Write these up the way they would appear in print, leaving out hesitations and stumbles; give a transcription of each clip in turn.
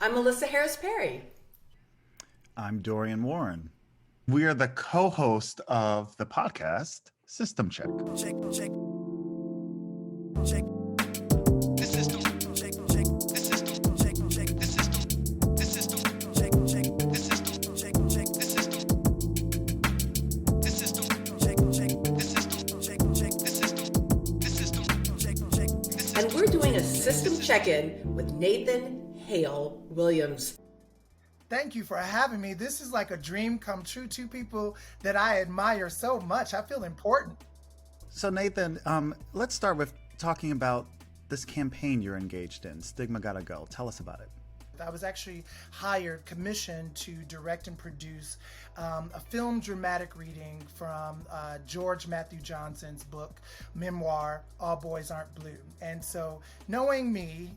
I'm Melissa Harris-Perry. I'm Dorian Warren. We are the co-host of the podcast System Check. Check, check, check. The system. Check, check. The system. Check, check. The system. The system. Check, check. The system. Check, check. The system. The system. Check, check. The system. Check, check. The system. The system. Check, check. The system. And we're doing a system check-in with Nathan Hale Williams. Thank you for having me. This is like a dream come true. Two people that I admire so much. I feel important. So Nathan, let's start with talking about this campaign you're engaged in, Stigma Gotta Go. Tell us about it. I was actually commissioned to direct and produce a film dramatic reading from George Matthew Johnson's book, memoir, All Boys Aren't Blue. And so knowing me,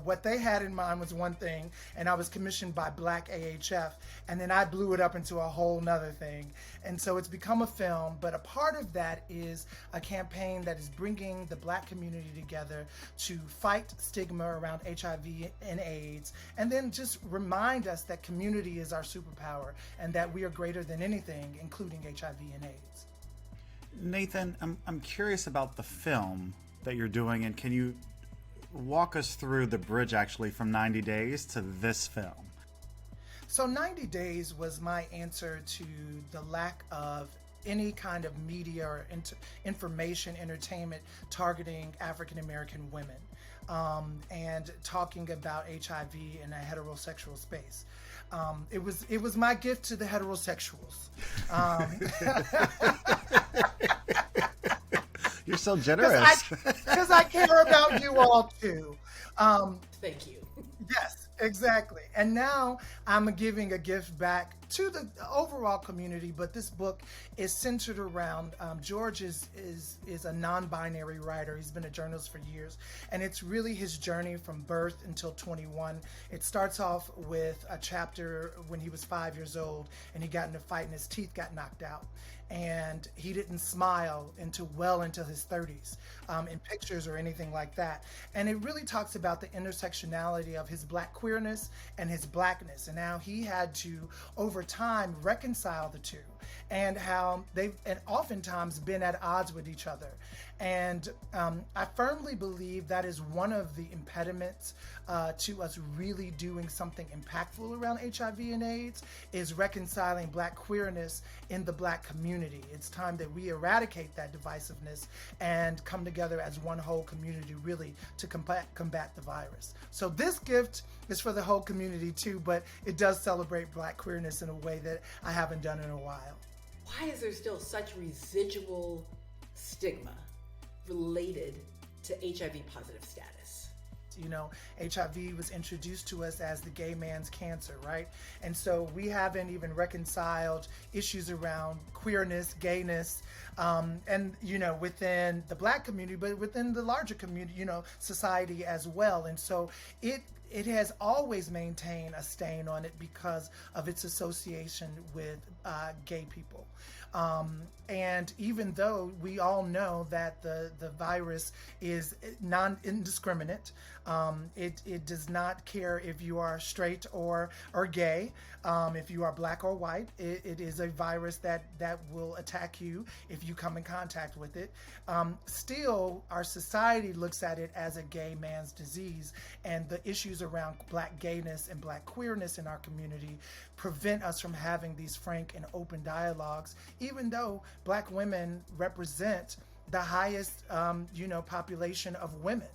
what they had in mind was one thing, and I was commissioned by Black AHF, and then I blew it up into a whole nother thing. And so it's become a film, but a part of that is a campaign that is bringing the Black community together to fight stigma around HIV and AIDS, and then just remind us that community is our superpower and that we are greater than anything, including HIV and AIDS. Nathan, I'm curious about the film that you're doing, and can you walk us through the bridge actually from 90 Days to this film? So 90 Days was my answer to the lack of any kind of media or information, entertainment targeting African American women. And talking about HIV in a heterosexual space. It was my gift to the heterosexuals. You're so generous. Because I care about you all too. Thank you. Yes, exactly. And now I'm giving a gift back to the overall community, but this book is centered around George is a non-binary writer. He's been a journalist for years, and it's really his journey from birth until 21. It starts off with a chapter when he was 5 years old and he got in a fight and his teeth got knocked out, and he didn't smile well into his 30s in pictures or anything like that. And it really talks about the intersectionality of his Black queerness and his Blackness, and how he had to over time reconcile the two, and how they've oftentimes been at odds with each other. And I firmly believe that is one of the impediments to us really doing something impactful around HIV and AIDS, is reconciling Black queerness in the Black community. It's time that we eradicate that divisiveness and come together as one whole community, really, to combat the virus. So this gift is for the whole community too, but it does celebrate Black queerness in a way that I haven't done in a while. Why is there still such residual stigma related to HIV positive status? HIV was introduced to us as the gay man's cancer, right? And so we haven't even reconciled issues around queerness, gayness, and within the Black community, but within the larger community, society as well. And so it has always maintained a stain on it because of its association with gay people. And even though we all know that the virus is indiscriminate, it does not care if you are straight or gay, if you are Black or white. It is a virus that will attack you if you come in contact with it. Still, our society looks at it as a gay man's disease, and the issues around Black gayness and Black queerness in our community prevent us from having these frank and open dialogues, even though Black women represent the highest, population of women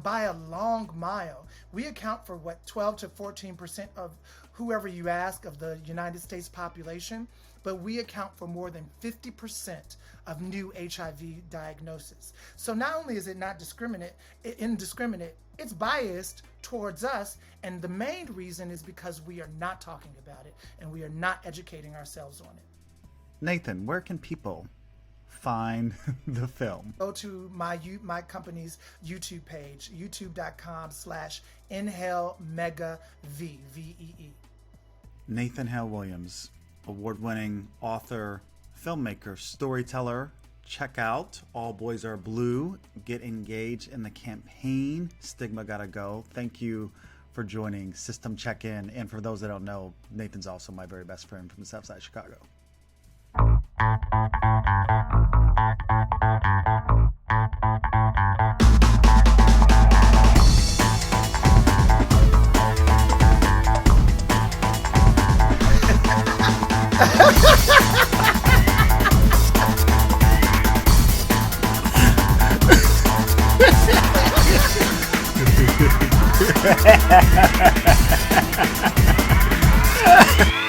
by a long mile. We account for 12 to 14% of whoever you ask of the United States population, but we account for more than 50% of new HIV diagnoses. So not only is it not indiscriminate, it's biased towards us, and the main reason is because we are not talking about it and we are not educating ourselves on it. Nathan, where can people find the film? Go to my company's YouTube page, youtube.com/InhaleMegaV, VEE. Nathan Hale Williams, award-winning author, filmmaker, storyteller, check out All Boys Are Blue. Get engaged in the campaign. Stigma Gotta Go. Thank you for joining System Check-In. And for those that don't know, Nathan's also my very best friend from the South Side of Chicago. Ha ha ha ha!